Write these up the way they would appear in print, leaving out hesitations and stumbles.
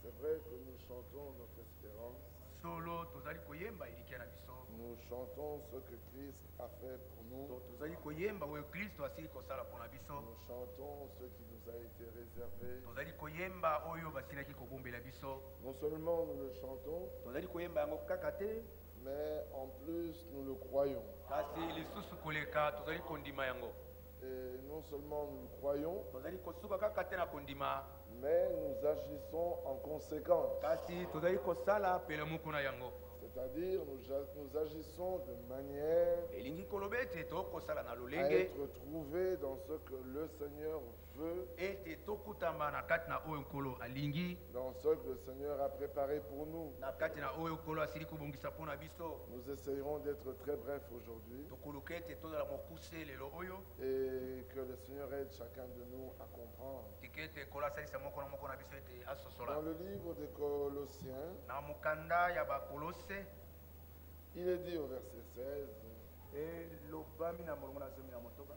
C'est vrai que nous chantons notre espérance. Nous chantons ce que Christ a fait pour nous. Nous chantons ce qui nous a été réservé. Non seulement nous le chantons, mais en plus nous le croyons. Et non seulement nous le croyons, mais nous agissons en conséquence. C'est-à-dire nous agissons de manière à être trouvés dans ce que le Seigneur veut, dans ce que le Seigneur a préparé pour nous. Nous essayerons d'être très brefs aujourd'hui et que le Seigneur aide chacun de nous à comprendre. Dans le livre des Colossiens, il est dit au verset 16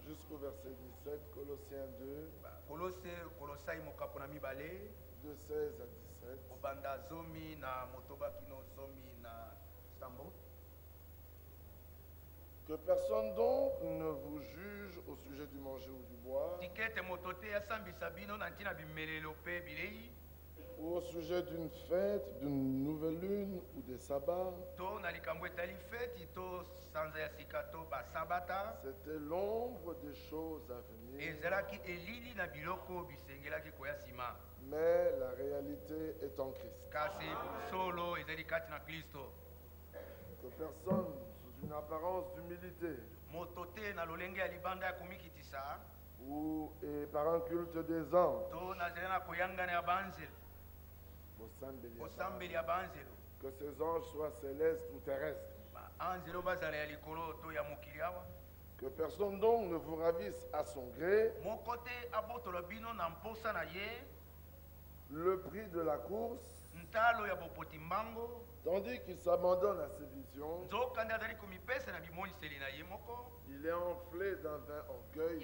jusqu'au verset 17, Colossiens 2, de 16 à 17. Que personne donc ne vous juge au sujet du manger ou du boire, ou au sujet d'une fête, d'une nouvelle lune ou des sabbats. C'était l'ombre des choses à venir, mais la réalité est en Christ. Que personne, sous une apparence d'humilité ou et par un culte des anges, que ces anges soient célestes ou terrestres, que personne donc ne vous ravisse à son gré le prix de la course, tandis qu'il s'abandonne à ses visions. Il est enflé d'un vain orgueil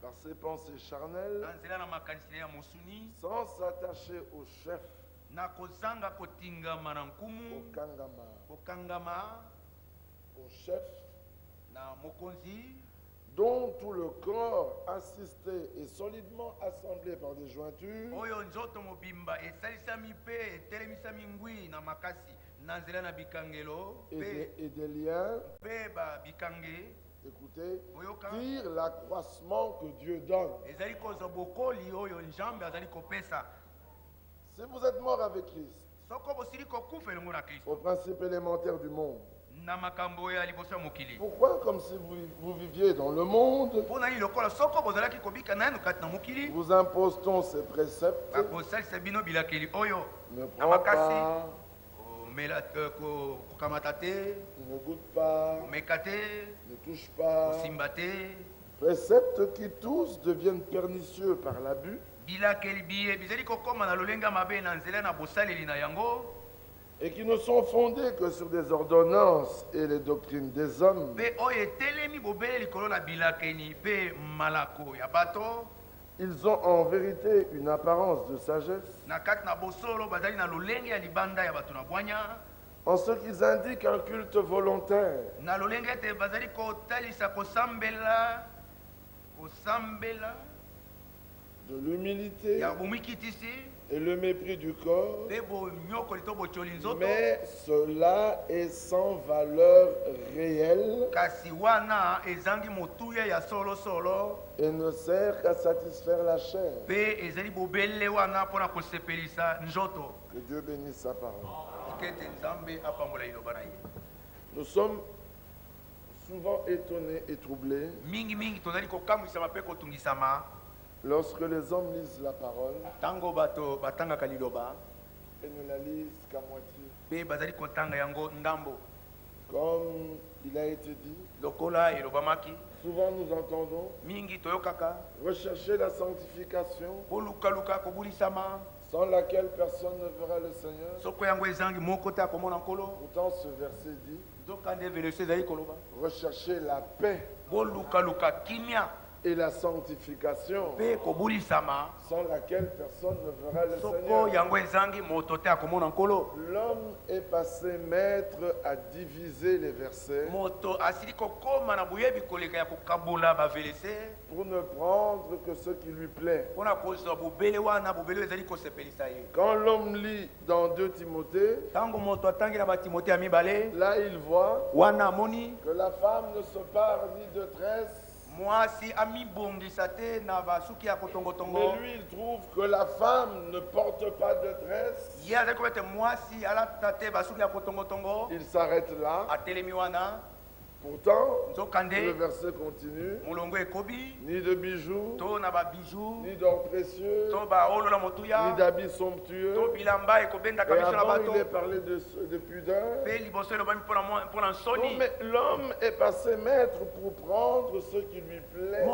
par ses pensées charnelles, sans s'attacher au chef, au kangama, au chef, dont tout le corps, assisté et solidement assemblé par des jointures, et des liens, écoutez, tire l'accroissement que Dieu donne. Si vous êtes mort avec Christ, au principe élémentaire du monde, pourquoi, comme si vous viviez dans le monde, vous impose-t-on ces préceptes? Ne prends pas, ne goûte pas, ne touche pas. Préceptes qui tous deviennent pernicieux par l'abus et qui ne sont fondés que sur des ordonnances et les doctrines des hommes. Ils ont en vérité une apparence de sagesse, en ce qu'ils indiquent un culte volontaire, de l'humilité et le mépris du corps, mais cela est sans valeur réelle et ne sert qu'à satisfaire la chair. Que Dieu bénisse sa parole. Nous sommes souvent étonnés et troublés lorsque les hommes lisent la parole et ne la lisent qu'à moitié. Comme il a été dit, souvent nous entendons rechercher la sanctification sans laquelle personne ne verra le Seigneur. Pourtant ce verset dit rechercher la paix et la sanctification, sans laquelle personne ne verra le Seigneur. L'homme est passé maître à diviser les versets pour ne prendre que ce qui lui plaît. Quand l'homme lit dans 2 Timothée, là il voit que la femme ne se pare ni de tresse. Mais lui, il trouve que la femme ne porte pas de tresse. Il s'arrête là. Pourtant, le verset continue. Ni de bijoux, ni d'or précieux, ni d'habits somptueux. Et avant, il est parlé de pudeur. Non, mais l'homme est passé maître pour prendre ce qui lui plaît.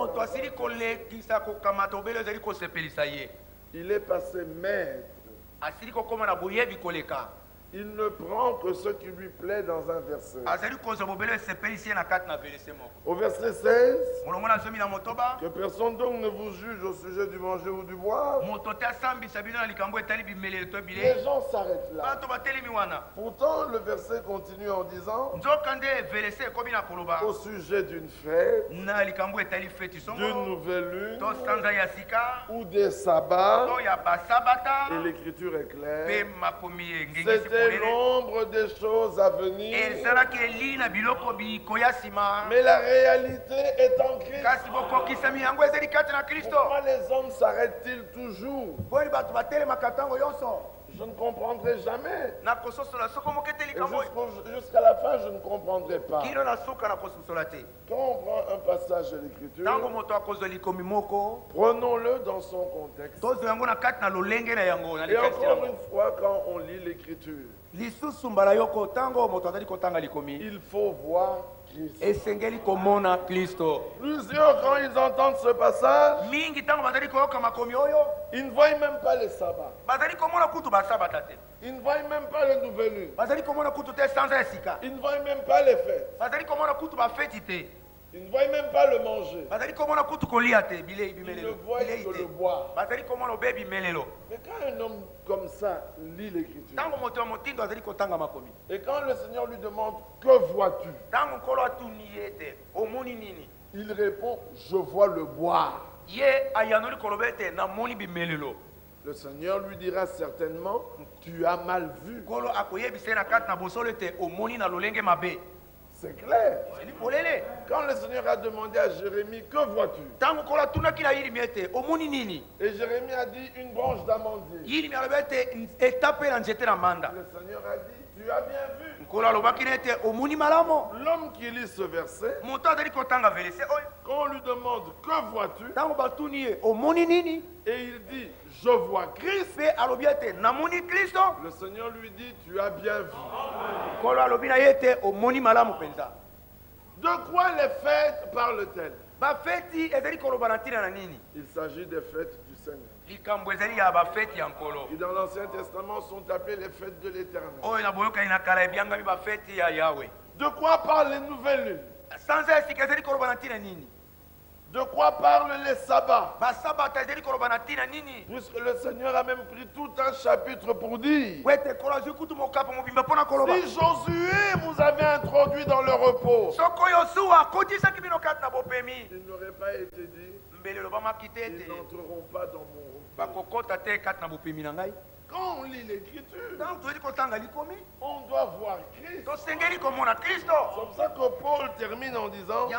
Il est passé maître. Il ne prend que ce qui lui plaît dans un verset. Au verset 16, que personne donc ne vous juge au sujet du manger ou du boire. Les gens s'arrêtent là. Pourtant, le verset continue en disant au sujet d'une fête, d'une nouvelle lune ou des sabbats. Et l'écriture est claire. C'était l'ombre des choses à venir. Mais la réalité est en Christ. Pourquoi les hommes s'arrêtent-ils toujours? Je ne comprendrai jamais. Jusqu'à la fin, je ne comprendrai pas. Quand on prend un passage de l'Écriture, prenons-le dans son contexte. Et encore une fois, quand on lit l'Écriture, il faut voir Christ. Plusieurs, quand ils entendent ce passage, ils ne voient même pas les sabbats. Ils ne voient même pas le nouvel lune. Ils ne voient même pas les fêtes. Ils ne voient même pas le manger. Ils ne voient que le boire. Mais quand un homme comme ça lit l'Écriture, et quand le Seigneur lui demande « Que vois-tu » il répond « Je vois le boire ». Le Seigneur lui dira certainement « Tu as mal vu ». C'est clair. Quand le Seigneur a demandé à Jérémie, que vois-tu? Et Jérémie a dit une branche d'amandier. Le Seigneur a dit, tu as bien vu. L'homme qui lit ce verset, quand on lui demande, que vois-tu? Et il dit, je vois Christ. Le Seigneur lui dit, tu as bien vu. De quoi les fêtes parlent-elles? Il s'agit des fêtes du Seigneur. Qui dans l'Ancien Testament sont appelées les fêtes de l'Éternel. De quoi parlent les nouvelles lunes? De quoi parlent les sabbats? Puisque le Seigneur a même pris tout un chapitre pour dire, si Josué vous avait introduit dans le repos, il n'aurait pas été dit, ils n'entreront pas dans mon repos. Quand on lit l'Écriture, on doit voir Christ. C'est comme ça que Paul termine en disant,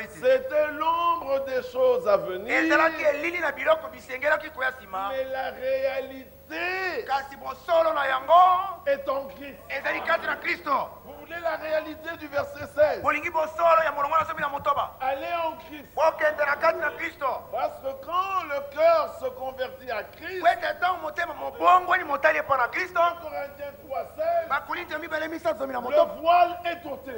c'était l'ombre des choses à venir, mais la réalité est en Christ. Vous voulez la réalité du verset 16? Allez en Christ. Parce que quand le cœur se convertit à Christ, 1 Corinthiens 3,16, le voile est ôté.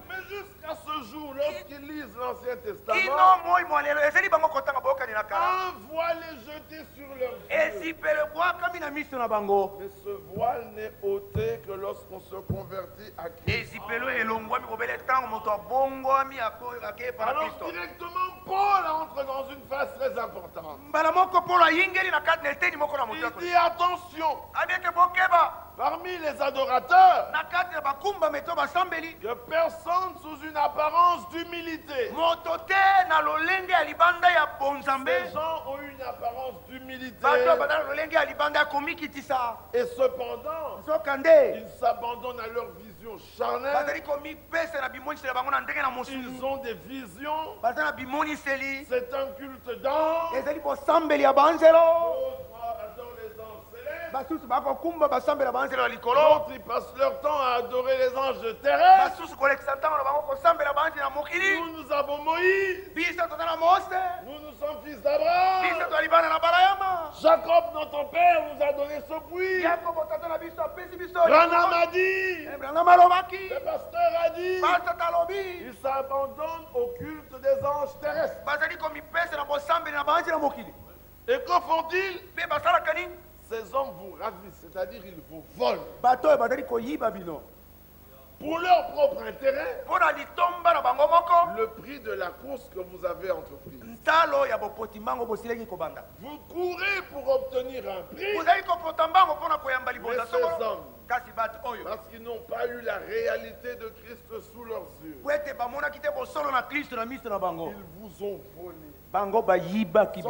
Mais jusqu'à Jusqu'à ce jour, lorsqu'ils lisent l'Ancien Testament, un voile est jeté sur leurs yeux. Mais ce voile n'est ôté que lorsqu'on se convertit à Christ. Alors directement, Paul entre dans une phase très importante. Il dit attention, parmi les adorateurs, que personne sous une apparence d'humilité. Ces gens ont une apparence d'humilité. Et cependant, ils s'abandonnent à leur vision charnelle. Ils ont des visions. C'est un culte d'ange. D'autres adorent les anges célestes. D'autres, ils passent leur temps à adorer les anges terrestres. Nous avons Moïse. Nous sommes fils d'Abraham. Jacob, notre père, nous a donné ce puits. Branham a dit. Le pasteur a dit. Il s'abandonne au culte des anges terrestres. Et que font-ils? Ces hommes vous ravissent, c'est-à-dire ils vous volent. Pour leur propre intérêt, le prix de la course que vous avez entreprise. Vous courez pour obtenir un prix. Mais ces hommes, parce qu'ils n'ont pas eu la réalité de Christ sous leurs yeux, ils vous ont volé. Sans que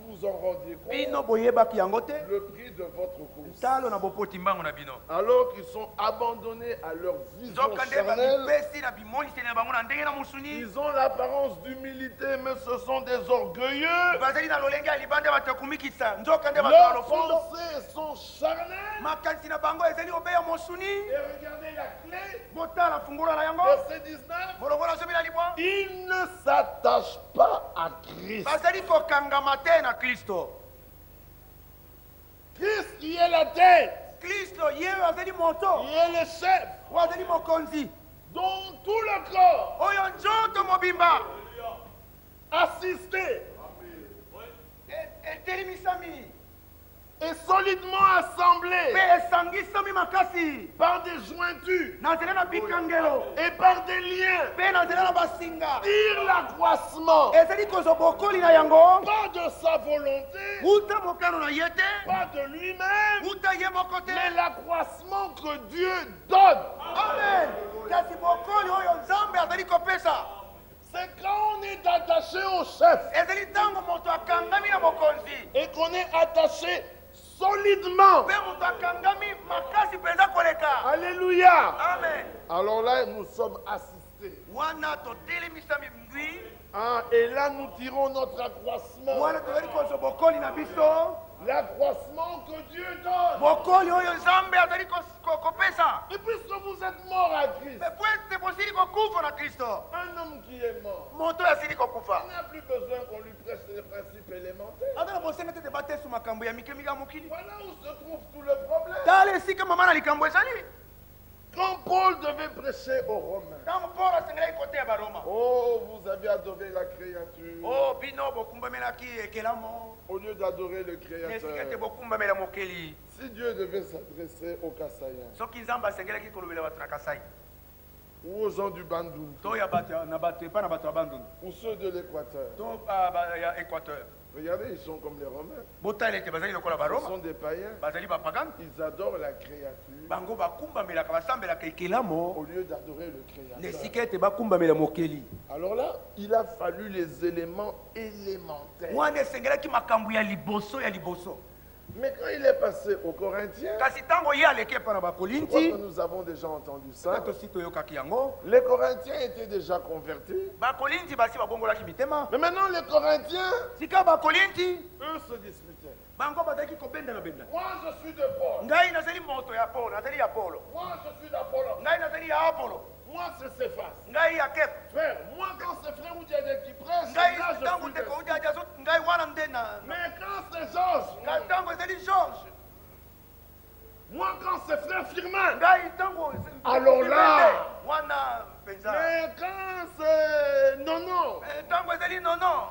vous vous en rendiez compte, le prix de votre course. Alors qu'ils sont abandonnés à leur vision charnelle, ils ont l'apparence d'humilité, mais ce sont des orgueilleux. Leurs pensées sont charnelles. Et regardez la clé. Verset 19. Ils ne s'attachent pas à Christ. Christ qui est la tête, qui est le chef, dont tout le corps assisté et solidement assemblé par des jointures et par des liens, tire l'accroissement pas de sa volonté, pas de lui-même, mais l'accroissement que Dieu donne. Amen. C'est quand on est attaché au chef et qu'on est attaché solidement. Alléluia. Amen. Alors là, nous sommes assistés. Et là, nous tirons notre accroissement. L'accroissement que Dieu donne. Et puisque vous êtes mort à Christ, un homme qui est mort, il n'a plus besoin qu'on lui prêche les principes élémentaires. Voilà où se trouve tout le problème. Quand Paul devait prêcher aux Romains, oh, vous avez adoré la créature au lieu d'adorer le Créateur. Si Dieu devait s'adresser aux Kassaïens ou aux gens du Bandung ou ceux de l'Équateur, regardez, ils sont comme les Romains. Ils sont des païens. Ils adorent la créature au lieu d'adorer le Créateur. Alors là, il a fallu les éléments élémentaires. Mais quand il est passé aux Corinthiens, je crois que nous avons déjà entendu ça. Les Corinthiens étaient déjà convertis. Mais maintenant, les Corinthiens, eux se disputaient. Moi, je suis de Paul. Moi, je suis d'Apollo. Moi, c'est Céphas. Frère, moi, quand c'est frère Oudiadé qui prêche, là, je suis de... Mais quand c'est Georges, moi, quand c'est frère Firmin, alors là, mais quand non, non.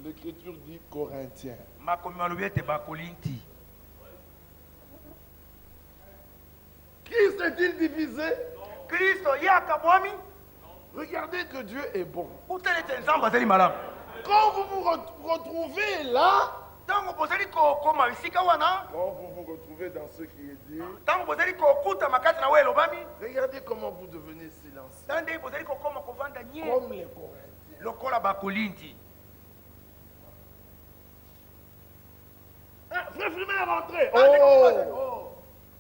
L'Écriture dit Corinthiens. Qui s'est-il divisé? Regardez que Dieu est bon. Quand vous vous retrouvez là, quand vous vous retrouvez dans ce qui est dit, regardez comment vous devenez silencieux. Comme les Corinthiens. Frère Frimé est rentré. Oh.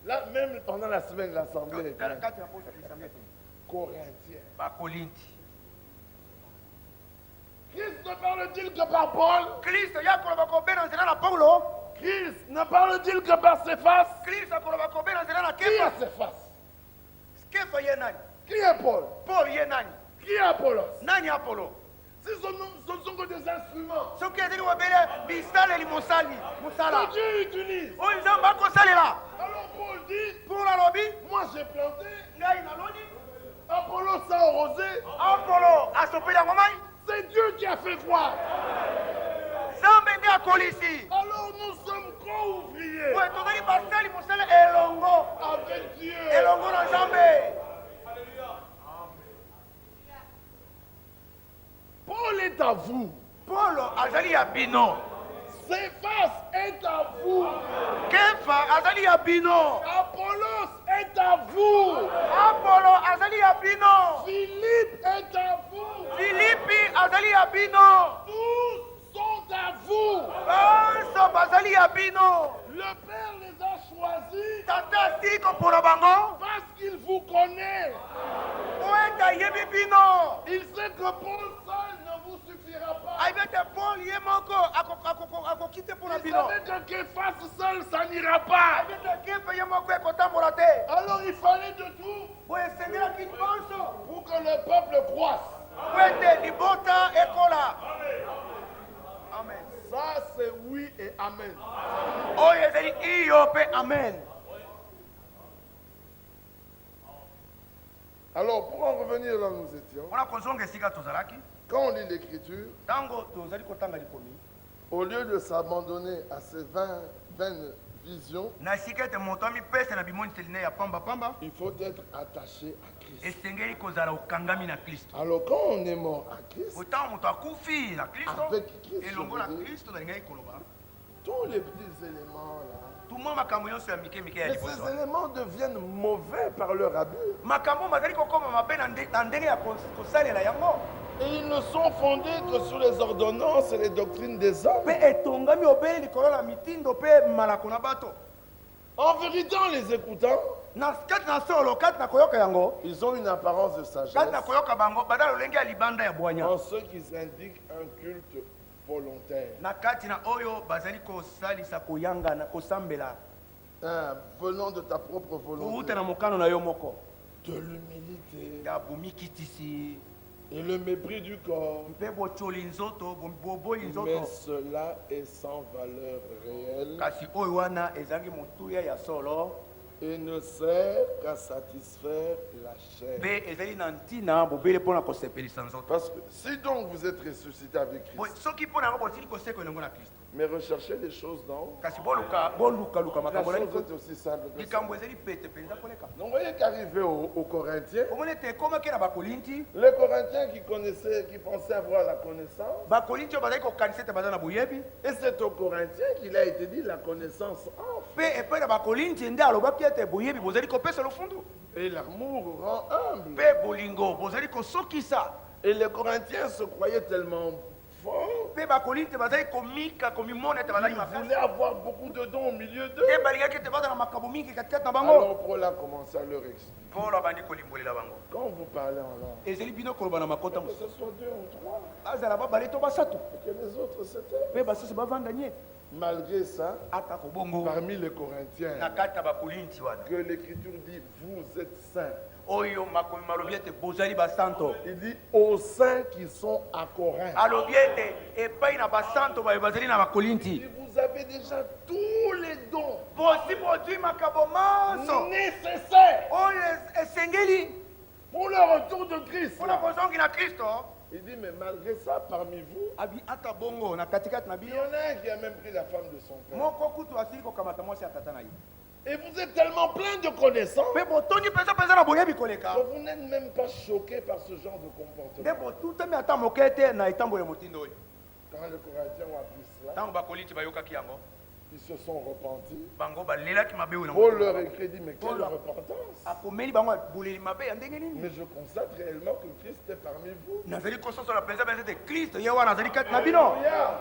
Là, même pendant la semaine, l'assemblée. Corinthiens. Christ ne parle-t-il que par Paul? Christ ne parle-t-il que par Céphas? Qui est Céphas? Qui est Paul? Qui est Apollos? Ce ne sont que des instruments que Dieu utilise. Alors Paul dit, moi j'ai planté, Apollos a arrosé, c'est Dieu qui a fait croire. Alors nous sommes co-ouvriers avec Dieu. Paul est à vous. Céphas est à vous. Apollos est à vous. Philippe est à vous. Tous sont à vous. Le Père les a choisis parce qu'il vous connaît. Il sait que Paul seul ne vous suffira pas. Il savait que Képhas seul, ça n'ira pas. Alors il fallait de tout pour que le peuple croisse. Ça c'est oui et amen. Alors pour en revenir là où nous étions, quand on lit l'écriture, au lieu de s'abandonner à ces vaines visions, il faut être attaché à Christ. Alors quand on est mort à Christ, avec Christ, tous les petits éléments là, mais ces éléments deviennent mauvais par leur abus. Et ils ne sont fondés que sur les ordonnances et les doctrines des hommes. En vérité, en les écoutant, ils ont une apparence de sagesse en ceux qui indiquent un culte volontaire. Venant de ta propre volonté. De l'humilité. Et le mépris du corps. Mais cela est sans valeur réelle. Et ne sert qu'à satisfaire la chair. Parce que si donc vous êtes ressuscité avec Christ, mais recherchez les choses d'en haut. La chose est aussi simple que ça. Donc vous voyez qu'arrivé aux Corinthiens, les Corinthiens qui pensaient avoir la connaissance, et c'est aux Corinthiens qu'il a été dit la connaissance enfle. Et l'amour rend humble. Et les Corinthiens se croyaient tellement forts. Ils voulaient avoir beaucoup de dons au milieu d'eux. Alors Paul a commencé à leur expliquer. Quand vous parlez en langue, que ce soit 2 ou 3, et que les autres c'était. Malgré ça, parmi les Corinthiens, que l'Écriture dit vous êtes saints. Il dit aux saints qui sont à Corinthe. Et vous avez déjà tous les dons nécessaires pour le retour de Christ. Il dit, mais malgré ça, parmi vous, il y en a un qui a même pris la femme de son père. Et vous êtes tellement plein de connaissances que vous n'êtes même pas choqué par ce genre de comportement. Quand les Corinthiens ont appris cela, ils se sont repentis. Paul leur écrit, dit, mais quelle repentance. Mais je constate réellement que Christ est parmi vous.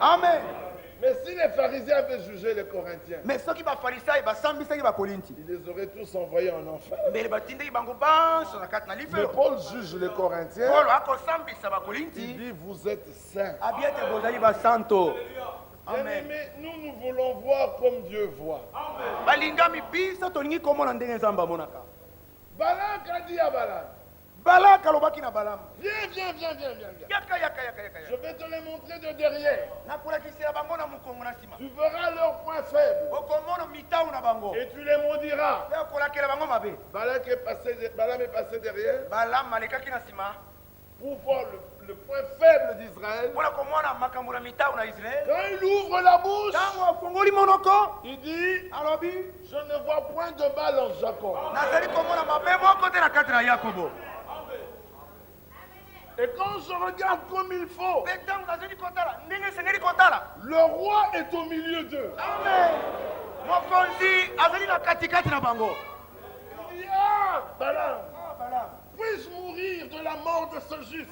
Amen. Mais si les pharisiens avaient jugé les Corinthiens, ils les auraient tous envoyés en enfer. Mais Paul juge les Corinthiens. Il dit, vous êtes saints. Bien-aimés, nous voulons voir comme Dieu voit. Balak a dit à Balak, viens. Je vais te les montrer de derrière. Tu verras leurs points faibles. Et tu les maudiras. Balaam est passé derrière pour voir le point faible d'Israël. Quand il ouvre la bouche, il dit, je ne vois point de mal en Jacob. Et quand je regarde comme il faut, le roi est au milieu d'eux. Il dit, ah, Balaam, puis-je mourir de la mort de ce juste?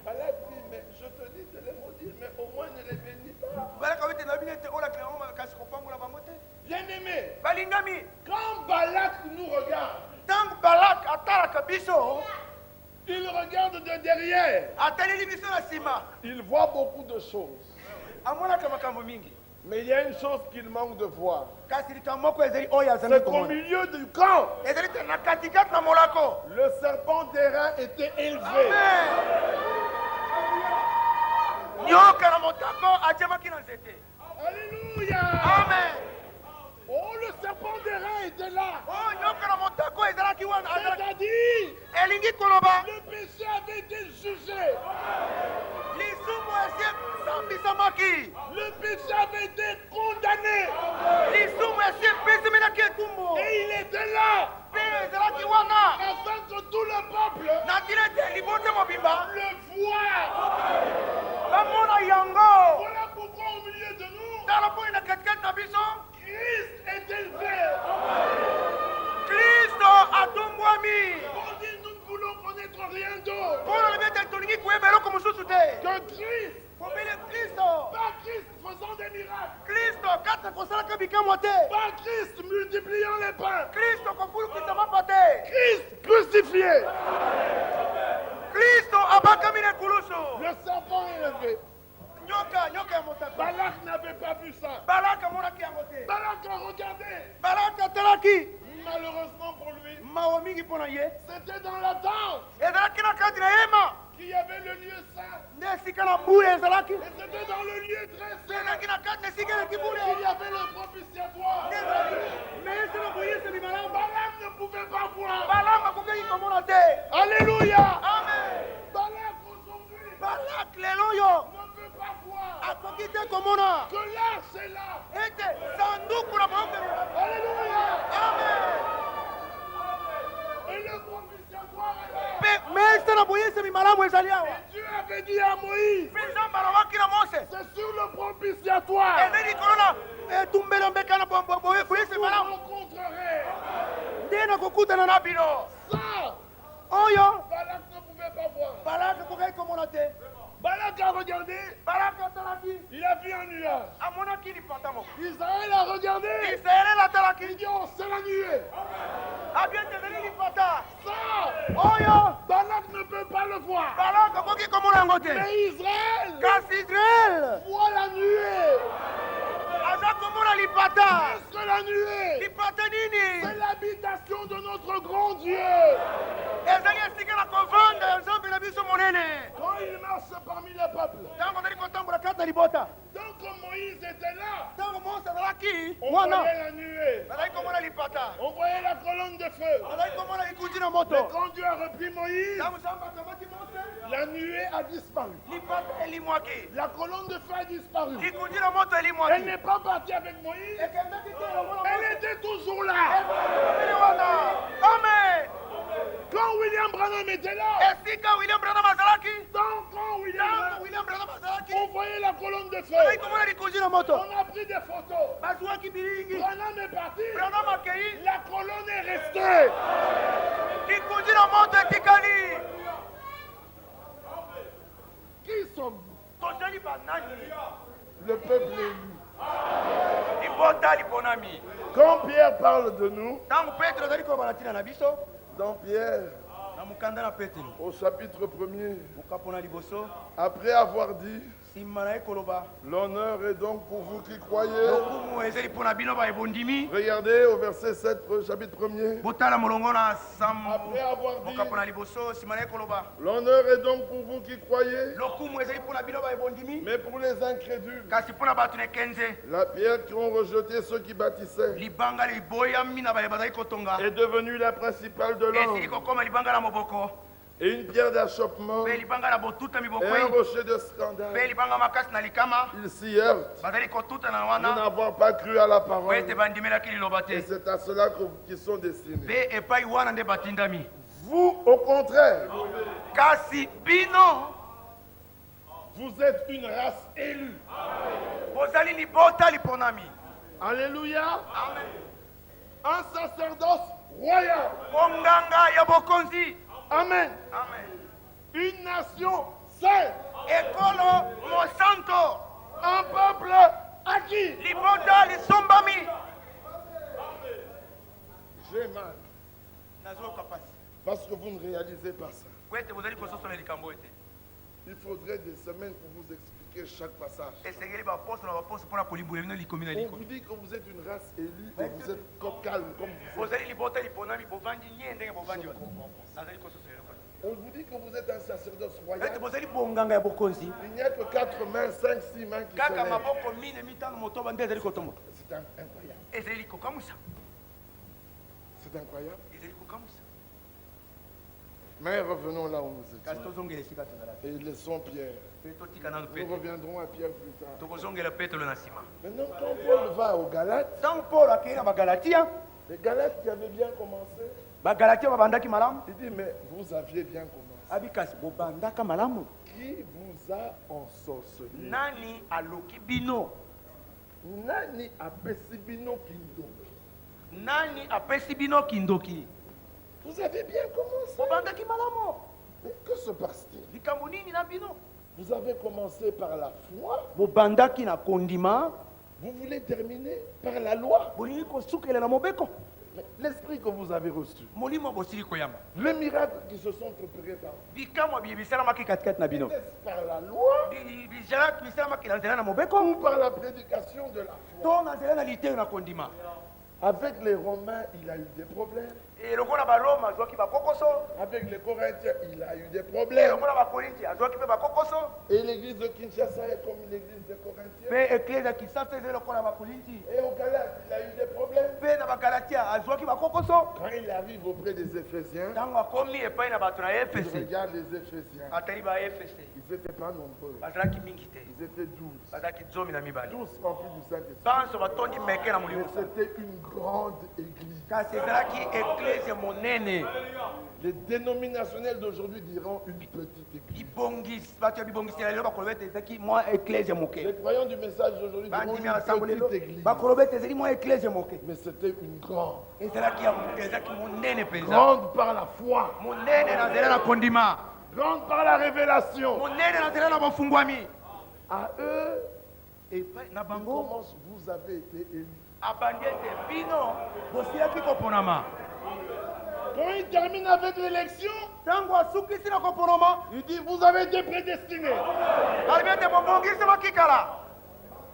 Balak dit, mais je te dis de les maudire, mais au moins ne les bénis pas. Bien-aimé, quand Balak nous regarde, il regarde de derrière. Il voit beaucoup de choses. Mais il y a une chose qu'il manque de voir. C'est qu'au milieu du camp, le serpent d'airain était élevé. Alléluia. Amen. Oh, le serpent d'airain était là. C'est-à-dire, le péché avait été jugé. Le péché avait été condamné. Et il était là afin que tout le peuple le voie. Voilà pourquoi au milieu de nous, Christ est élevé. On dit, nous ne voulons connaître rien d'autre que Christ. Pas Christ faisant des miracles. Pas Christ multipliant les pains. Christ crucifié. Le serpent est élevé. Balak n'avait pas vu ça. Balak a regardé. Malheureusement pour lui, c'était dans la tente qu'il y avait le lieu saint. Et c'était dans le lieu très saint qu'il y avait le propitiatoire. Balaam ne pouvait pas voir. Alléluia. Balak aujourd'hui ne peut pas voir que l'arche est là. Alléluia. Et le propitiatoire est là. Et Dieu avait dit à Moïse, c'est sur le propitiatoire que vous rencontrerez. Ça, Balak ne pouvait pas voir. Balak a regardé, il a vu un nuage. Israël a regardé, il dit, oh, c'est la nuée. Ça, Balak ne peut pas le voir. Mais Israël voit la nuée. Est-ce que que la nuée? C'est l'habitation de notre grand Dieu. Quand il marche parmi le peuple. Donc quand Moïse était là, on voyait la nuée. On voyait la colonne de feu. Mais quand Dieu a repris Moïse, la nuée a disparu. La colonne de feu a disparu. Elle n'est pas partie avec Moïse. Elle était toujours là. Amen. Quand William Branham était là, Quand William Branham on voyait la colonne de feu. On a pris des photos. Branham est parti. La colonne est restée. Qui sommes-nous? Le peuple élu. Quand Pierre parle de nous, dans Pierre, au chapitre 1er, après avoir dit, l'honneur est donc pour vous qui croyez. Regardez au verset 7, chapitre 1er. Après avoir dit, l'honneur est donc pour vous qui croyez. Mais pour les incrédules, la pierre qu'ont rejeté ceux qui bâtissaient est devenue la principale de l'angle. Et une pierre d'achoppement et un rocher de scandale. Ils s'y heurtent de n'avoir pas cru à la parole. Et c'est à cela qu'ils sont destinés. Vous, au contraire, vous êtes une race élue. Alléluia. Un sacerdoce royal. Amen. Une nation sainte. Un peuple acquis. J'ai mal. Parce que vous ne réalisez pas ça. Il faudrait des semaines pour vous expliquer chaque passage. On vous dit que vous êtes une race élue et vous êtes calme comme vous êtes. On vous dit que vous êtes un sacerdoce royal. Il n'y a que 4 mains, 5, 6 mains qui se lèvent. C'est incroyable. C'est incroyable. Mais revenons là où nous étions. Et laissons Pierre. Nous reviendrons à Pierre plus tard. Maintenant, quand Paul va aux Galates, les Galates qui avaient bien commencé, il dit, mais vous aviez bien commencé. Qui vous a ensorcelé? Nani apesi bino kindoki? Vous avez bien commencé. Mais que se passe-t-il? Vous avez commencé par la foi. Vous voulez terminer par la loi. Mais l'esprit que vous avez reçu, les miracles qui se sont opérés par vous, est-ce par la loi ou par la prédication de la foi? Avec les Romains, il a eu des problèmes. Avec les Corinthiens, il a eu des problèmes. Et l'église de Kinshasa est comme l'église des Corinthiens. Et au Galates, il a eu des problèmes. Quand il arrive auprès des Éphésiens, il regarde les Éphésiens. Ils n'étaient pas nombreux. Ils étaient 12. Tous remplis du Saint-Esprit. Mais c'était une grande église. Les dénominationnels d'aujourd'hui diront une petite église. Les croyants du message d'aujourd'hui diront une petite église. Mais c'était une grande. Grande par la foi. Grande par la révélation. À eux, et comment vous avez été élus. Quand il termine avec l'élection, il dit vous avez été prédestinés.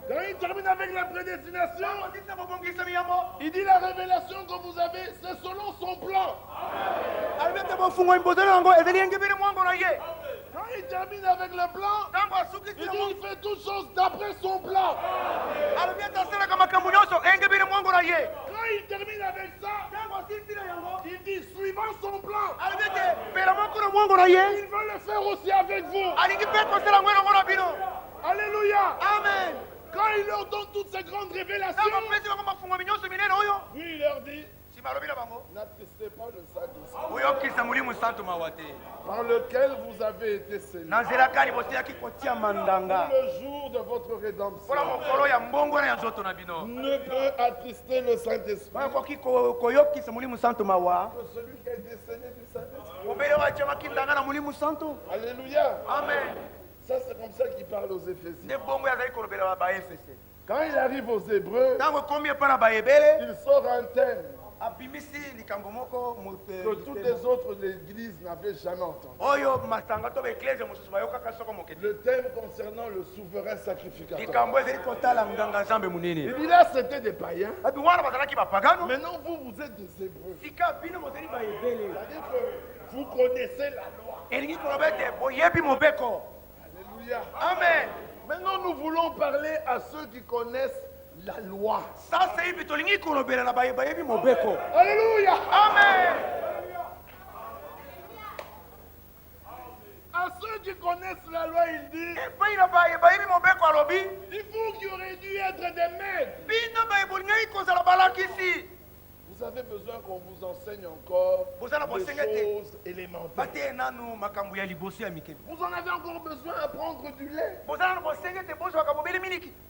Quand il termine avec la prédestination, il dit la révélation que vous avez, c'est selon son plan. Quand il termine avec le plan, il dit il fait toutes choses d'après son plan. Quand il termine avec ça, il dit suivant son plan. Il veut le faire aussi avec vous. Alléluia. Amen. Quand il leur donne toutes ces grandes révélations, lui il leur dit n'attristez pas le Saint-Esprit par lequel vous avez été scellés pour le jour de votre rédemption. Ne peut attrister le Saint-Esprit que celui qui a été scellé du Saint-Esprit. Alléluia. Amen. Ça c'est comme ça qu'il parle aux Éphésiens. Quand il arrive aux Hébreux, il sort un thème que toutes les autres églises n'avaient jamais entendu. Le thème concernant le souverain sacrificateur. Il dit là c'était des païens. Maintenant vous êtes des Hébreux. C'est-à-dire que vous connaissez la loi. Alléluia. Amen. Maintenant nous voulons parler à ceux qui connaissent la loi. Alléluia. Amen. À ceux qui connaissent la loi, il dit vous qui aurez dû être des maîtres, vous avez besoin qu'on vous enseigne encore des choses élémentaires. Vous en avez encore besoin à prendre du lait.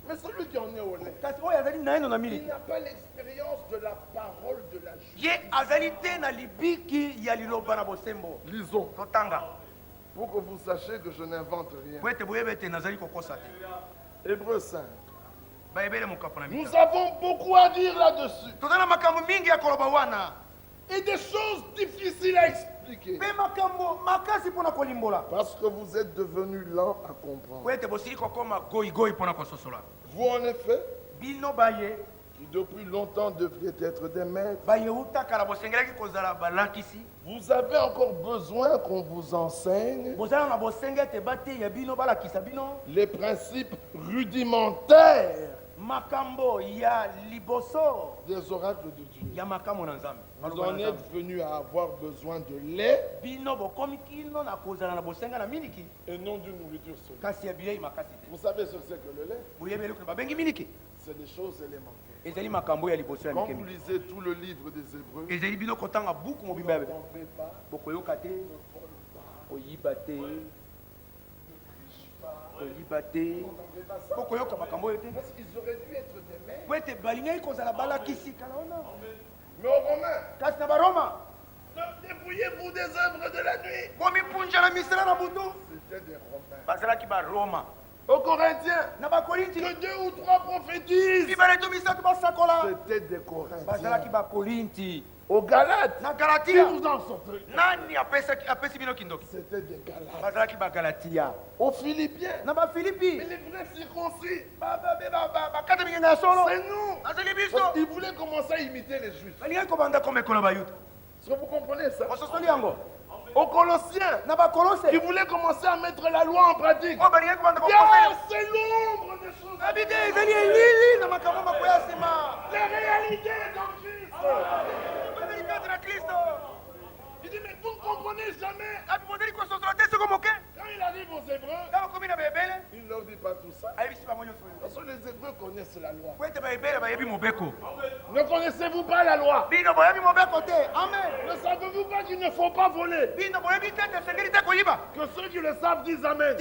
Mais celui qui en est au lait, il n'a pas l'expérience de la parole de la justice. Lisons. Pour que vous sachiez que je n'invente rien. Hébreux 5. Nous avons beaucoup à dire là-dessus. Et des choses difficiles à expliquer. Parce que vous êtes devenus lents à comprendre. Vous en effet, qui depuis longtemps devriez être des maîtres, vous avez encore besoin qu'on vous enseigne les principes rudimentaires des oracles de Dieu. Vous en êtes venus à avoir besoin de lait et non d'une nourriture solide. Vous savez ce que c'est que le lait? C'est des choses élémentaires. Quand vous lisez tout le livre des Hébreux, vous ne parce qu'ils auraient dû être des maîtres. Mais aux Romains, débrouillez-vous des œuvres de la nuit. C'était des Romains. Aux Corinthiens, que 2 ou 3 prophétisent. C'était des Corinthiens. Aux Galates, qui vous en sortez. C'était des Galates. Aux Philippiens, mais les vrais circoncis, c'est nous. Ils voulaient commencer à imiter les Juifs. Est-ce que vous comprenez ça? Aux Colossiens, qui voulaient commencer à mettre la loi en pratique. C'est l'ombre des choses. La réalité est dans Christ. Il dit, mais vous ne comprenez jamais. Quand il arrive aux Hébreux, il ne leur dit pas tout ça. Parce que les Hébreux connaissent la loi. Ne connaissez-vous pas la loi? Ne savez-vous pas qu'il ne faut pas voler? Que ceux qui le savent disent Amen.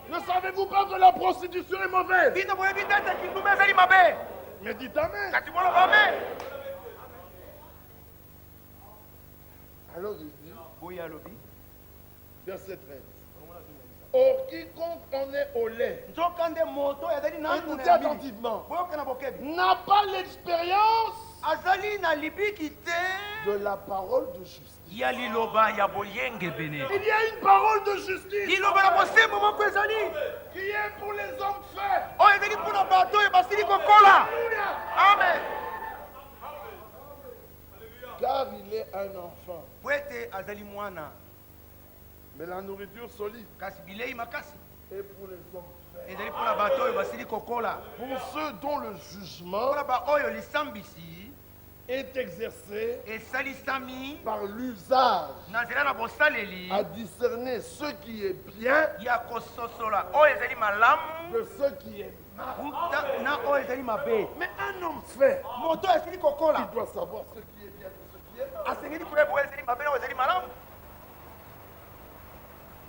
Ne savez-vous pas que la prostitution est mauvaise? Mais dites Amen. Alors il dit, verset 13. Or, quiconque en est au lait, écoutez attentivement, n'a pas l'expérience azali na libiki te de la parole de justice. ya liloba ya boyenge bene. Il y a une parole de justice Liloba na bosembo moko ezali qui est pour les hommes faits. oyo ezali mpona bato oyo basili kokola. Amen. Car il est un enfant. Po ete azali mwana Mais la nourriture solide kasi bilei makasi est pour les hommes faits. ezali mpona bato oyo basili kokola, Pour ceux dont le jugement mpona baoyo lisambisi est exercé esalisami par l'usage na nzela na bosaleli à discerner ce qui est bien ya kososola oyo ezali malamu de ce qui est mal. na oyo ezali mabe. Mais un homme fait, Moto oyo asili kokola il doit savoir ce qui est bien de ce qui est mal. asengeli koyeba oyo ezali mabe na oyo ezali malamu.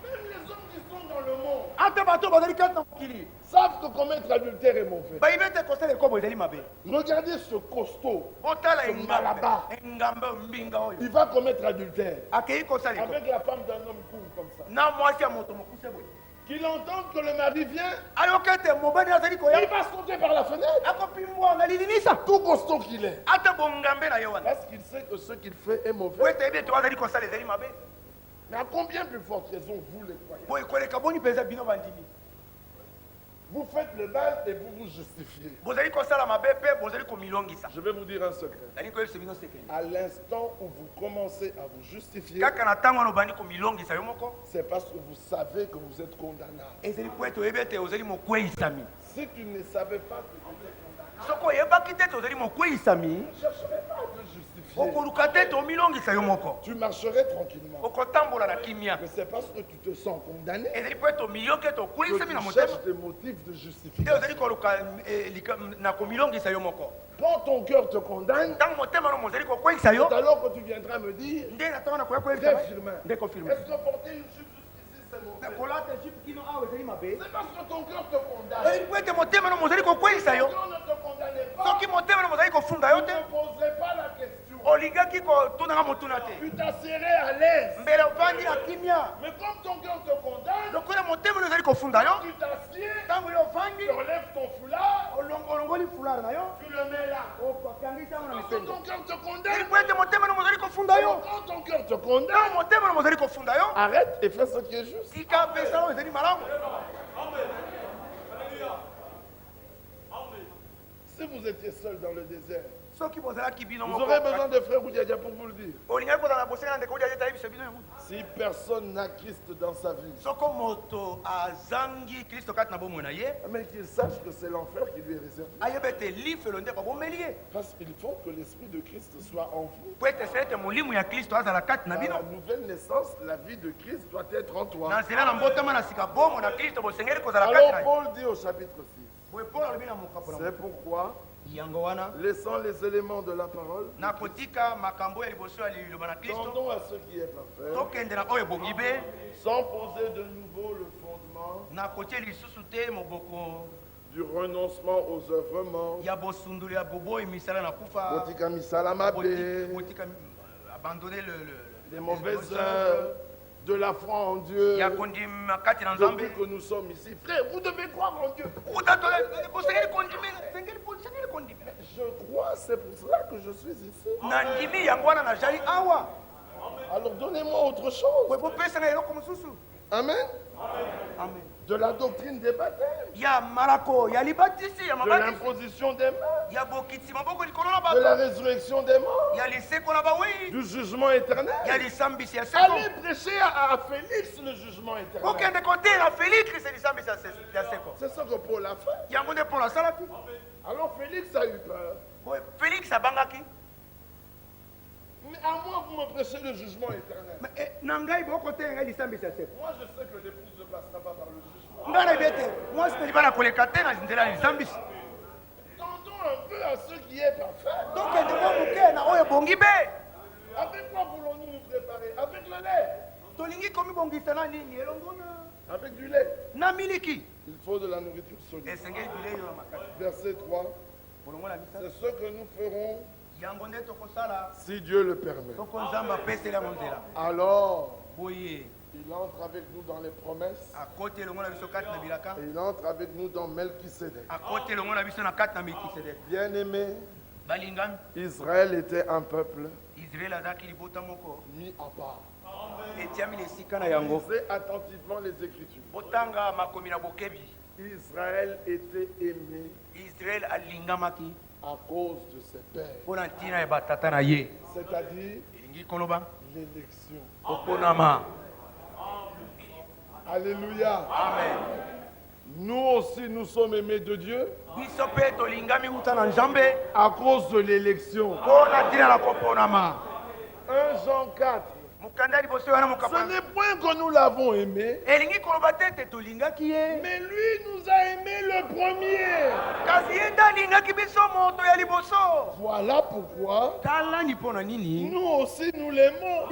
Même les hommes qui sont dans le monde Ata bato bazali kati na mokili savent que commettre adultère est mauvais. bayibi ete kosala ekobo ezali mabe. Regardez ce costaud. Otala Malaba. engambe mbinga oyo Il va commettre adultère akei kosala ekobo avec la femme d'un homme court comme ça. na mwasi ya moto mokuse boye. Qu'il entende que le mari vient, ayoki ete mobali azali il koya va sauter par la fenêtre. akopimbwa na lilinisa Tout costaud qu'il est. ata bongambe na ye wana Parce qu'il sait que ce qu'il fait est po mauvais. ete yebi ete oyo azali kosala ezali mabe. Mais à combien plus forte raison vous les croyez? boye koleka boni mpenza bino bandimi Vous faites le mal et vous vous justifiez. bozali kosala mabe mpe bozali komilongisa. Je vais vous dire un secret. nali koyebisa bino sekeli À l'instant où vous commencez à vous justifier, kaka na ntango wana obandi komilongisa yo moko c'est parce que vous savez que vous êtes condamnable. ezali po ete oyebi ete ozali mokweyisami. Si tu ne savais pas que tu étais condamnable, soki oyebaki te ete ozali mokweyisami tu ne chercherais pas à te justifier. okoluka te ete omilongisa yo moko Tu marcherais tranquillement. okotambola na kimia. Mais c'est parce que tu te sens condamné ezali po ete omiyoki ete que okulisami na tu motema cherches des motifs de te justification. ozali koluka na komilongisa yo moko. Quand ton cœur te condamne, ntango motema no mozali kokweyisa yo c'est alors que tu viendras me dire, nde na ntango na koya très koyebisa firmin, nde kofirme est-ce que porter une jupe jusqu'ici c'est mauvais? kolata jipe kino awa ezali mabe. C'est parce que ton cœur te condamne. ezali po ete motema no mozali kokweyisa yo Si on ne te condamnait pas, soki motema no mozali kofunda yo tu te ne poserais pas la question. olingaki kotunanga motuna te Tu t'asserais à l'aise. mbele ovandi na kimia. Mais comme ton cœur te condamne, lokola motema no ezali kofunda yo tu t'assieds, ntango yo ovandi tu enlèves ton foulard, olongoli fulare na yo tu le mets là. okangisa yango na Parce que misende. ton cœur te ezali condamne. po ete motema no mozali kofunda yo Quand ton cœur te ntango condamne, motema no mozali kofunda yo arrête et fais ce qui est juste. tika pesa oyo ezali malamu. Si vous étiez seul dans le désert, soki bozalaki bino vous aurez besoin de frère Oudiadia pour vous le dire. olingaki kozala na bosenga na ndeko odia yeta yebisa bino yango. Si personne n'a Christ dans sa vie, soko moto azangi kristo kati na bomoi na ye mais qu'il sache que c'est l'enfer qui lui est réservé. ayeba ete lifelo nde babomeli ye Parce qu'il faut que l'Esprit de Christ soit en vous. po ete sala ete molimo ya kristo azala kati na Dans bino. la nouvelle naissance, la vie de Christ doit être en na toi. nzela na mbotama na sika bomo na kristo bosengeli kozala kati Alors na ye. Paul dit au chapitre 6, boye polo alobi na mokapo na c'est pourquoi, yango wana laissant les éléments de la parole, na kotika makambo ya liboso ya liloba na kristo tendons à ce qui est parfait, tokende na oyo ebongi be sans poser de nouveau le fondement na kotia lisusu te moboko du renoncement aux œuvrements. ya bosundoli ya boboyi misala na kufa Botika misala mabe, botika abandonner les mauvaises œuvres, de la foi en Dieu. ya kondima kati na nzambe. Depuis que nous sommes ici, frère, vous devez croire en Dieu. bosengeli kondimi sengeli kondimi Je crois, c'est pour cela que je suis ici. na ndimi yango wana nazali awa. Alors donnez-moi autre chose. boye bopesanga eloko mosusu. Amen. Amen. De la doctrine des baptêmes, ya malako ya libatisi ya de mabatisi l'imposition des mains, ya bokitisi maboko likolo na de la bato résurrection des morts, ya liseko na bawei du jugement éternel. ya lisambisi ya seko. Allez prêcher à Félix le jugement éternel. okende kotela felix lisambisi ya seko. C'est ce que Paul a fait. yango nde mpona asalaki. Alors Félix a eu peur. boye felix abangaki. Mais à moi, vous me prêchez le jugement éternel. na ngai bokoteya ngai lisambisi ya seko. Moi, je sais que l'épouse ne passera pas par le jugement. ngai nayebi ete mwasi te libala koleka te na nzela ya lisambisi. Tendons un peu à ce qui est parfait. tokende mwa moke na oyo ebongi be. Avec quoi voulons-nous nous préparer? Avec le lait. tolingi komibongisa na nini elongo na Avec du lait. na miliki. Il faut de la nourriture solide. esengeli bilei oyo makasi. Verset 3. molongo na bisa C'est ce que nous ferons yango nde tokosala si Dieu le permet. soko nzambe apeseli yango nzela. Alors, boye il entre avec nous dans les promesses. akoti elongo na biso kati na bilaka. Et il entre avec nous dans Melchisédek. akoti elongo na biso na kati na melkisedek. Bien-aimés, Israël était un peuple mis à part. Lisez attentivement les Écritures. Israël était aimé à cause de ses pères. C'est-à-dire l'élection. Alléluia. Amen. Nous aussi, nous sommes aimés de Dieu à cause de l'élection. 1 Jean 4. Ce n'est point que nous l'avons aimé, mais lui nous a aimé le premier. Voilà pourquoi nous aussi nous l'aimons.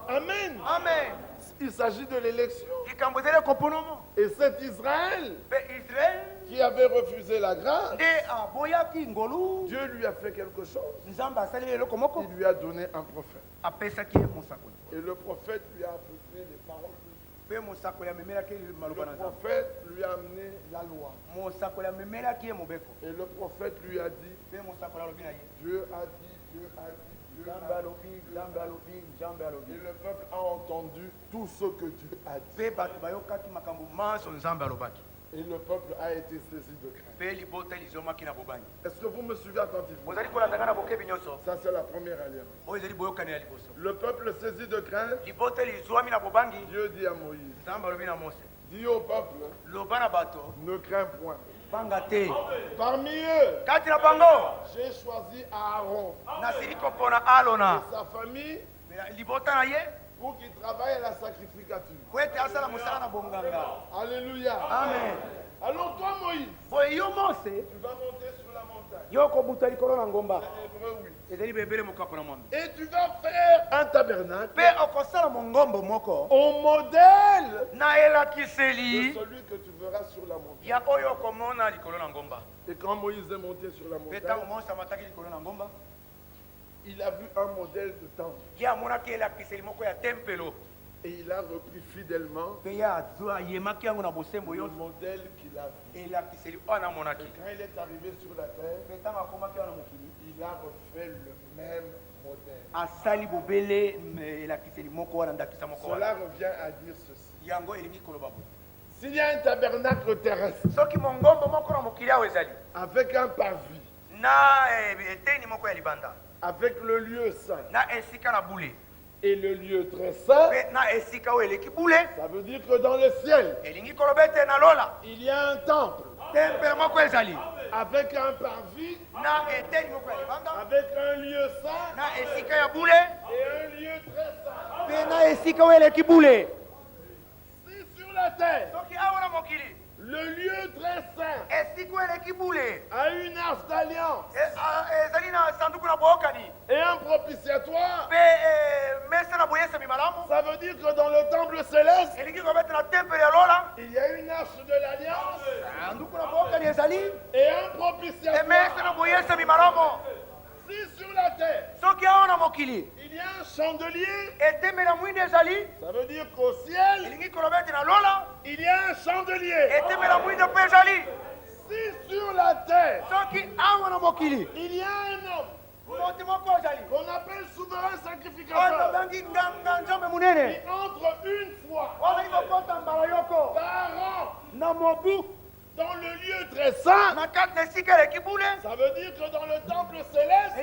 Amen. Amen. Il s'agit de l'élection. Et cet Israël qui avait refusé la grâce, Dieu lui a fait quelque chose. Il lui a donné un prophète. Et le prophète lui a apporté les paroles de Dieu. Le prophète lui a amené la loi. Et le prophète lui a dit, Dieu a dit, Dieu a dit. Et le peuple a entendu tout ce que Dieu a dit. Et le peuple a été saisi de crainte. Est-ce que vous me suivez attentivement? Ça, c'est la première alliance. Le peuple saisi de crainte, Dieu dit à Moïse, dis au peuple, ne crains point. Parmi eux, j'ai choisi Aaron et sa famille pour qu'ils travaillent à la sacrificature. Alléluia. Amen. Alors toi, Moïse, tu vas monter sur la montagne. Hébreu 8. Et tu vas faire un tabernacle au modèle de celui que tu verras sur la montagne. Et quand Moïse est monté sur la montagne, il a vu un modèle de temple. Et il a repris fidèlement le modèle qu'il a vu. Et quand il est arrivé sur la terre, il a refait le même modèle. Cela revient à dire ceci. S'il y a un tabernacle terrestre avec un parvis, avec le lieu saint et le lieu très saint, ça veut dire que dans le ciel, il y a un temple avec un parvis, avec un lieu saint et un lieu très saint. Si sur la terre, le lieu très saint a une arche d'alliance et un propitiatoire, ça veut dire que dans le temple céleste, il y a une arche de l'alliance et un propitiatoire. Si sur la terre, il y a un chandelier, ça veut dire qu'au ciel, il y a un chandelier. Si sur la terre, il y a un homme qu'on appelle souverain sacrificateur, qui entre une fois par an dans le lieu très saint, ça veut dire que dans le temple céleste,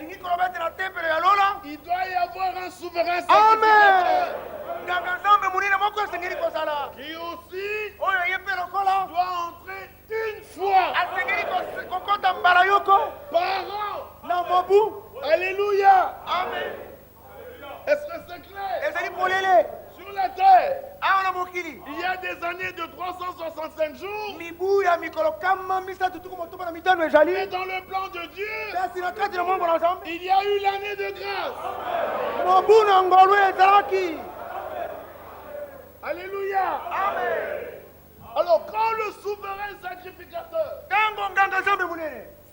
il doit y avoir un souverain sacrificateur qui aussi doit entrer une fois par an. Alléluia. Amen. Est-ce que c'est clair? Sur la terre, il y a des années de 365 jours, mais dans le plan de Dieu, il y a eu l'année de grâce. Alléluia. Amen. Alors quand le souverain sacrificateur,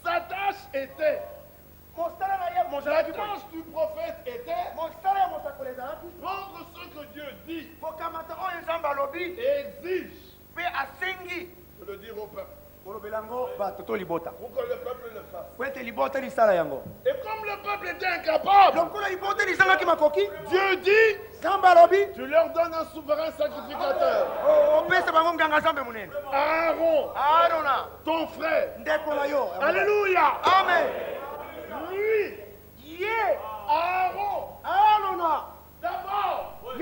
sa tâche était, la tâche du prophète était prendre ce que Dieu dit et exige de le dire au peuple. Pour que le peuple le fasse. Et comme le peuple était incapable, Dieu dit, tu leur donnes un souverain sacrificateur. Aaron, ton frère. Alléluia. Amen. Lui, Aaron, d'abord, il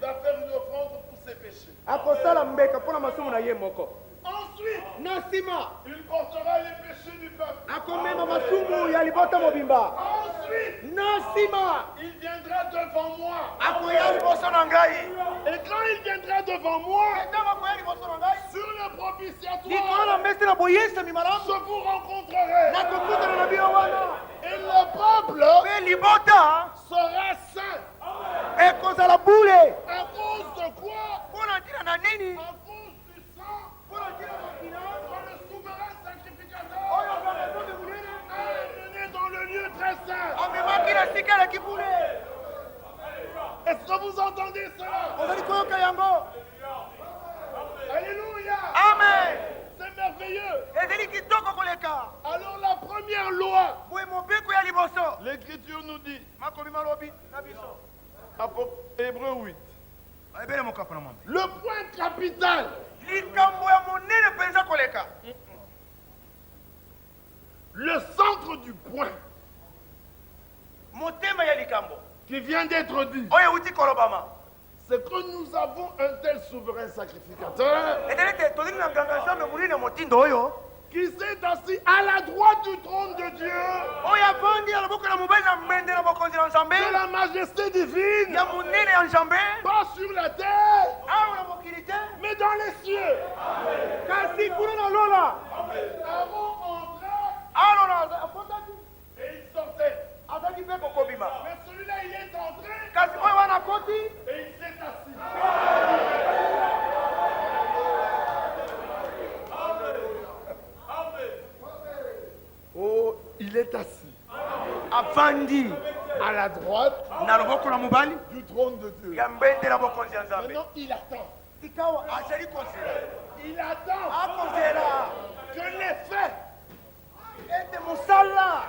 va faire une offrande pour ses péchés. Ensuite, il portera les péchés du peuple. Ensuite, il viendra devant moi. Et quand il viendra devant moi, sur le propitiatoire, je vous rencontrerai. Et le peuple sera saint. À cause de quoi? À cause du sang. Quand le souverain sacrificateur est mené dans le lieu très saint. Est-ce que vous entendez cela? Alléluia. Amen. C'est merveilleux. Alors la première loi, l'Écriture nous dit, Hébreux 8, le point capital, le centre du point qui vient d'être dit, c'est que nous avons un tel souverain sacrificateur qui s'est assis à la droite du trône de Dieu, de la majesté divine, pas sur la terre, mais dans les cieux. Aaron entrait et il sortait. Mais celui-là, il est entré et il s'est assis. Oh, il est assis à la droite du trône de Dieu. Maintenant, il attend. Il attend que les faits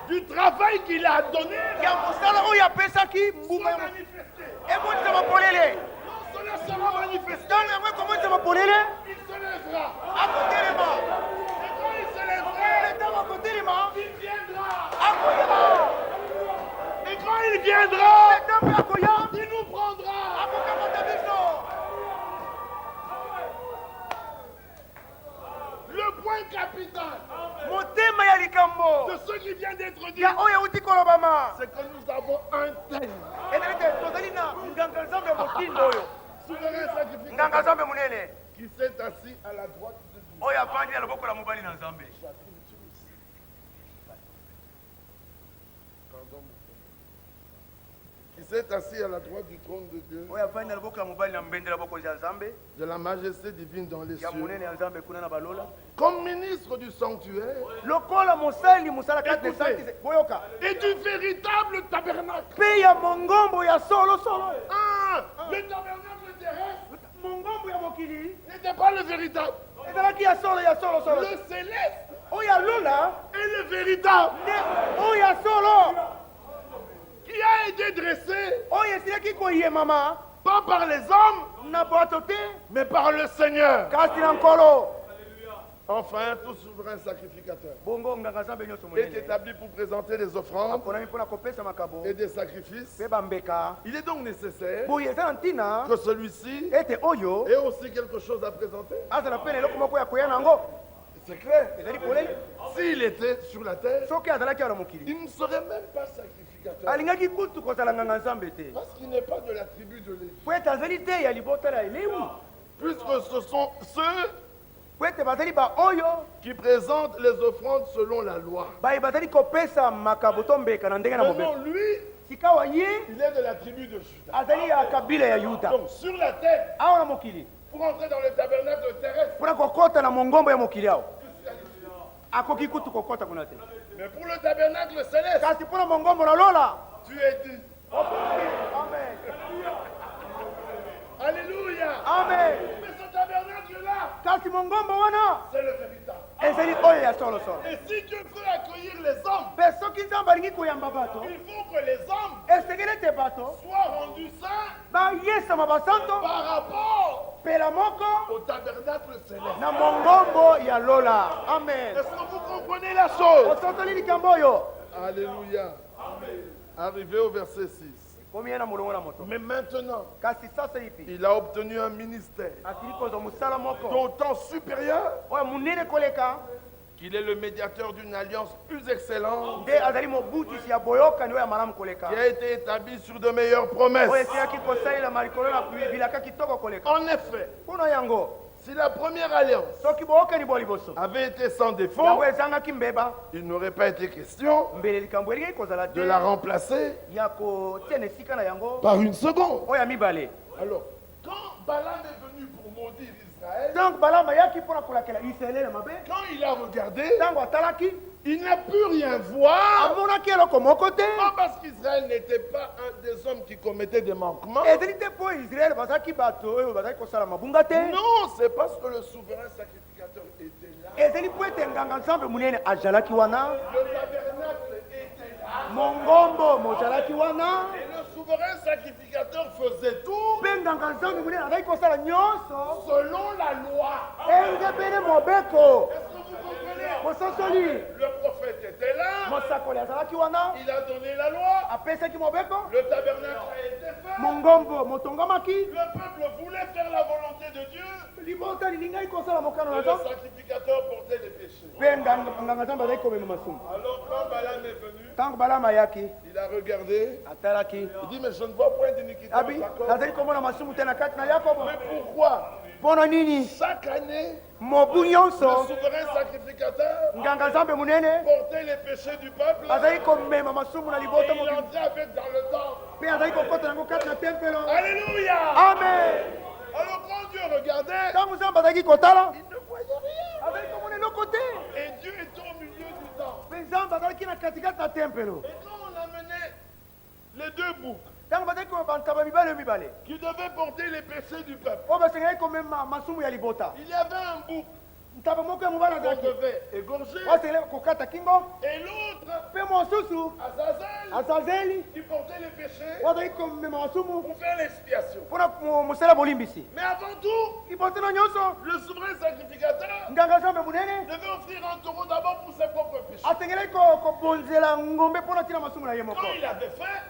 du travail qu'il a donné soient manifestés. Quand cela sera manifesté, il se lèvera. Et quand il se lèvera, il viendra. Et quand il viendra, il nous prendra. Le point capital de ce qui vient d'être dit, c'est que nous avons un tel souverain sacrificateur qui s'est assis à la droite de Dieu. Qui s'est assis à la droite du trône de Dieu, de la majesté divine dans les cieux, comme ministre du sanctuaire et du véritable tabernacle. Le tabernacle terrestre n'était pas le véritable. Le céleste est le véritable, qui a été dressé pas par les hommes, mais par le Seigneur. Enfin, tout souverain sacrificateur est établi pour présenter des offrandes et des sacrifices. Il est donc nécessaire que celui-ci ait aussi quelque chose à présenter. C'est clair. S'il était sur la terre, il ne serait même pas sacrificateur. Parce qu'il n'est pas de la tribu de Lévi. Puisque ce sont ceux qui présentent les offrandes selon la loi. Maintenant, lui, il est de la tribu de Juda. Donc, sur la terre, pour entrer dans le tabernacle terrestre, mais pour le tabernacle céleste, tu es dit. Amen. Alléluia. Amen. Mais ce tabernacle-là, C'est le véritable. Et si Dieu veut accueillir les hommes, il faut que les hommes soient rendus saints par rapport au tabernacle céleste. Amen. Est-ce que vous comprenez la chose? Alléluia. Arrivé au verset 6. Mais maintenant, il a obtenu un ministère d'autant supérieur qu'il est le médiateur d'une alliance plus excellente qui a été établie sur de meilleures promesses. En effet, si la première alliance avait été sans défaut, il n'aurait pas été question de la remplacer par une seconde. Alors, quand Balaam est venu pour maudire Israël, quand il a regardé, il n'a pu rien voir. Pas parce qu'Israël n'était pas un des hommes qui commettait des manquements. Non, c'est parce que le souverain sacrificateur était là. Le tabernacle était là. Et le souverain sacrificateur faisait tout selon la loi. Est-ce que vous comprenez? Le prophète était là. Il a donné la loi. Le tabernacle a été fait. Le peuple voulait faire la volonté de Dieu. Et le sacrificateur portait les péchés. Alors quand Balaam est venu, il a regardé. Il dit, mais je ne vois point d'iniquité en Jacob. Mais pourquoi? Chaque année, le souverain sacrificateur portait les péchés du peuple. Et il entrait avec dans le temple. Alléluia. Amen. Alors quand Dieu regardait, il ne voyait rien. Et Dieu était au milieu du temple. Et quand on amenait les deux boucs qui devaient porter les péchés du peuple, il y avait un bouc qu'on devait égorger et l'autre, Azazel, qui portait les péchés pour faire l'expiation. Mais avant tout, le souverain sacrificateur devait offrir un taureau d'abord pour ses propres péchés. Quand il avait fait,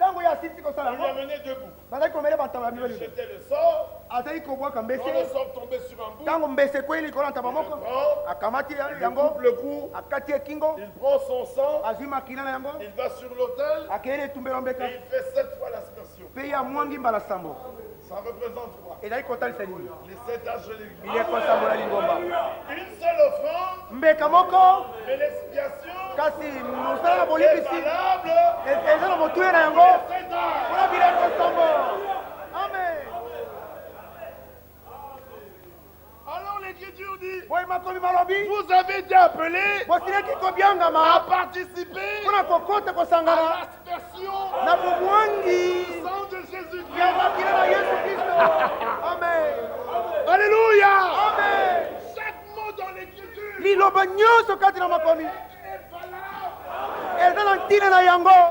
il amenait deux boucs. Il jetait le sort. Quand le sort tombait sur un bouc, il coupe le cou, il prend son sang, il va sur l'autel et il fait 7 fois l'aspersion. Ça représente quoi? Les 7 âges de l'église. Une seule offrande, mais l'expiation est valable. Alors l'Écriture dit, vous avez été appelés à participer à l'aspersion du sang de Jésus-Christ. Amen. Alléluia. Amen. Chaque mot dans l'Écriture est valable,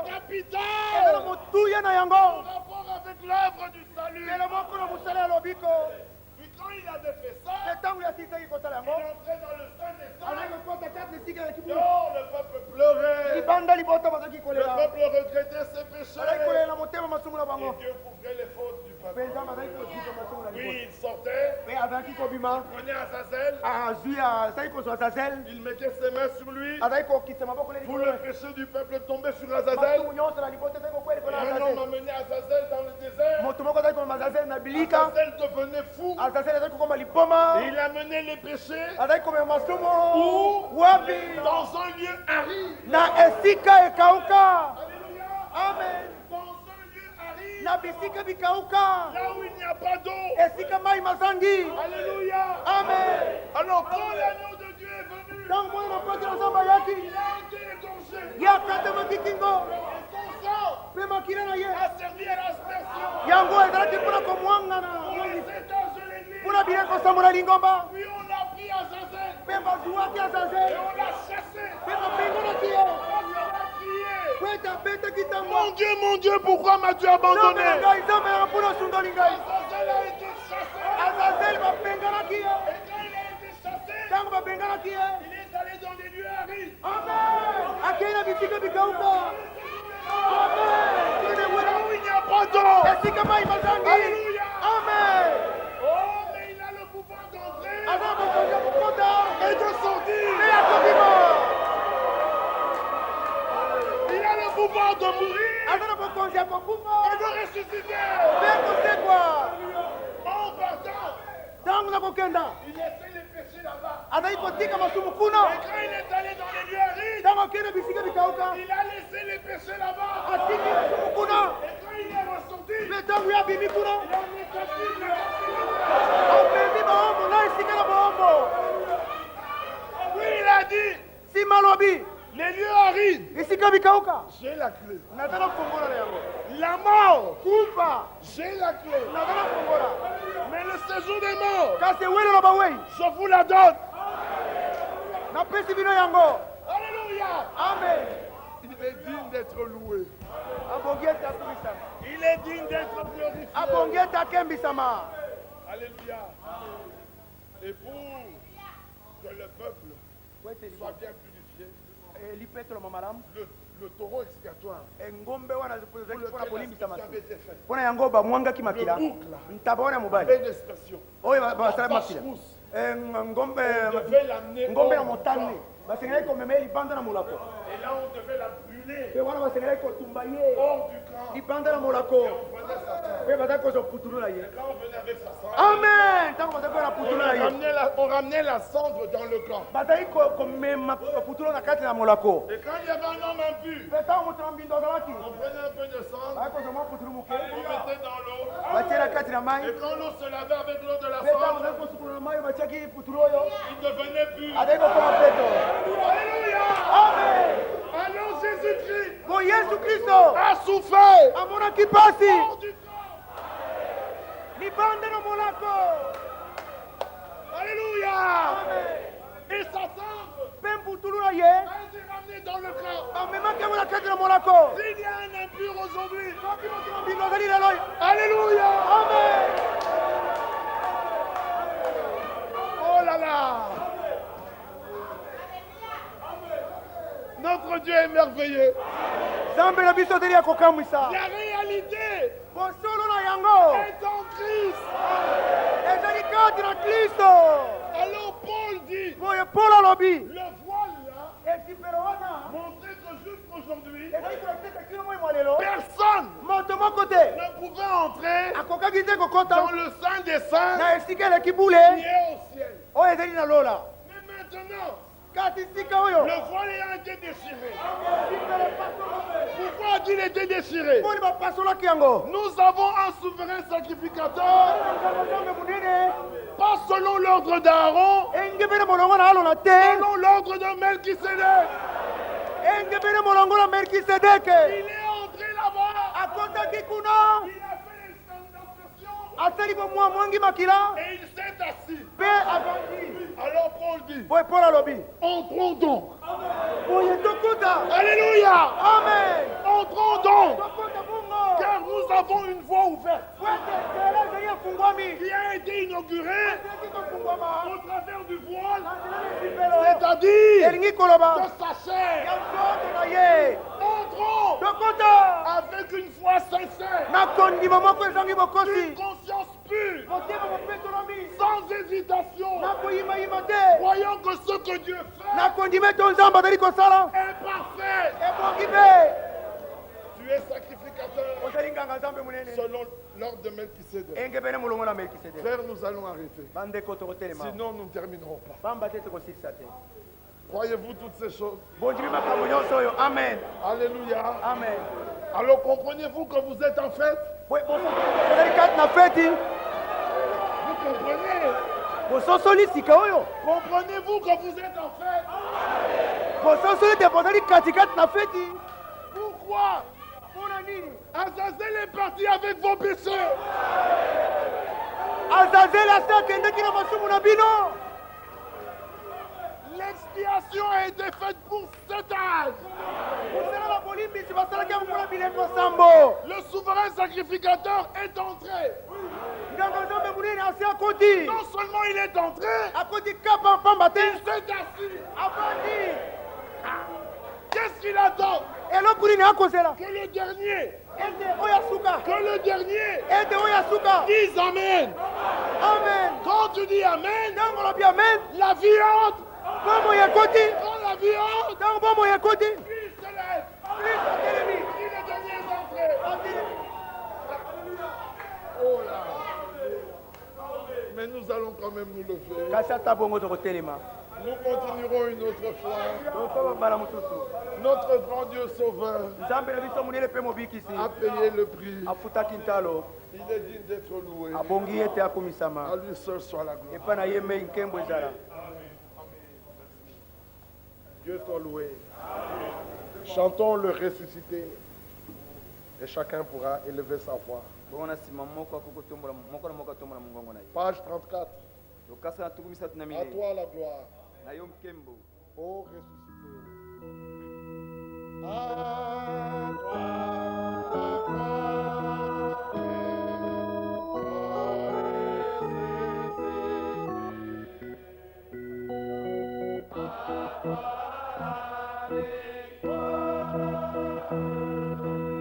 capital, en rapport avec l'œuvre du salut. Puis quand il avait fait ça, il entrait dans le Saint-Saints. Non, le peuple pleurait. Le peuple regrettait ses péchés. Et Dieu couvrait les fautes du peuple. Puis il sortait, il prenait Azazel, il mettait ses mains sur lui. Pour le péché du peuple tombait sur Azazel. Un homme amenait Azazel dans le désert. Azazel devenait fou. Et il amenait les péchés où? Dans un lieu aride. Alléluia. Amen. Dans un lieu aride. Là où il n'y a pas d'eau. Alléluia. Amen. Alors quand l'agneau de Dieu est venu, il a été égorgé. Et son sang a servi à l'aspersion. Pour les 7 âges de l'église. Puis on a pris Et on l'a chassé. Mon Dieu, pourquoi m'as-tu abandonné? Azazel a été chassé. Et quand il a été chassé, il est allé dans des lieux arides. Amen. Où il n'y a pas d'eau. Alléluia. Amen. Oh, mais il a le pouvoir d'entrer et de sortir. Il a le pouvoir de mourir et de ressusciter. En partant, il laissait les péchés là-bas. Et quand il est allé dans les lieux arides, il a laissé les péchés là-bas. Et quand il est ressorti, il a mis oui, il a dit, les lieux arides, j'ai la clé. La mort, j'ai la clé. Mais le séjour des morts, je vous la donne. Alléluia. Amen. Il est digne d'être loué. Il est digne d'être glorifié. Alléluia. Et pour que le peuple soit bien purifié, le taureau expiatoire, le boucle avait d'expression. La vache rousse, on devait l'amener hors du camp. Et là, on devait la brûler hors du camp. Et on prenait sa sang. Et quand on venait avec sa sang, amen. On ramenait la cendre dans le camp. Et quand il y avait un homme impur, on prenait un peu de cendre, on mettait dans l'eau. Et quand l'eau se lavait avec l'eau de la cendre, il devenait pur. Alléluia. Amen. Alors Jésus-Christ a souffert hors du camp. Alléluia. Amen. Et sa cendre a été ramenée dans le camp. S'il y a un impur aujourd'hui, alléluia. Amen. Oh là là. Notre Dieu est merveilleux. La réalité est en Christ. Alors Paul dit, le voile là, montrait que jusqu'aujourd'hui, personne ne pouvait entrer dans le Saint des Saints qui est au ciel. Mais maintenant, le voile a été déchiré. Pourquoi a-t-il été déchiré? Nous avons un souverain sacrificateur, pas selon l'ordre d'Aaron, selon l'ordre de Melchisédek. Il est entré là-bas. Il a fait l'incantation. Et il s'est assis. Alors Paul dit, entrons donc. Alléluia. Amen. Entrons donc. Car nous avons une voie ouverte qui a été inaugurée au travers du voile, c'est-à-dire de sa chair. Entrons avec une foi sincère, une conscience pure, sans hésitation, voyant que ce que Dieu fait est parfait. Tu es sacrificateur selon l'ordre de Melchisédek. Frère, nous allons arrêter. Sinon, nous ne terminerons pas. Croyez-vous toutes ces choses? Amen. Alléluia. Amen. Alors comprenez-vous que vous êtes en fête? Vous comprenez? Comprenez-vous que vous êtes en fête? Pourquoi? Azazel est parti avec vos péchés. l'expiation a été faite pour cet âge. Le souverain sacrificateur est entré. Non seulement il est entré, il s'est assis. Qu'est-ce qu'il attend? Que le dernier dise Amen. Quand tu dis Amen, la vie entre. Quand la vie entre, lui se lève. Si le dernier est entré. Oh là. Mais nous allons quand même nous lever. Nous continuerons une autre fois. Notre grand Dieu sauveur a payé le prix. Il est digne d'être loué. À lui seul soit la gloire. Dieu soit loué. Chantons le ressuscité. Et chacun pourra élever sa voix. Page 34. À toi la gloire. Ô ressuscité. À toi la gloire. Ô ressuscité.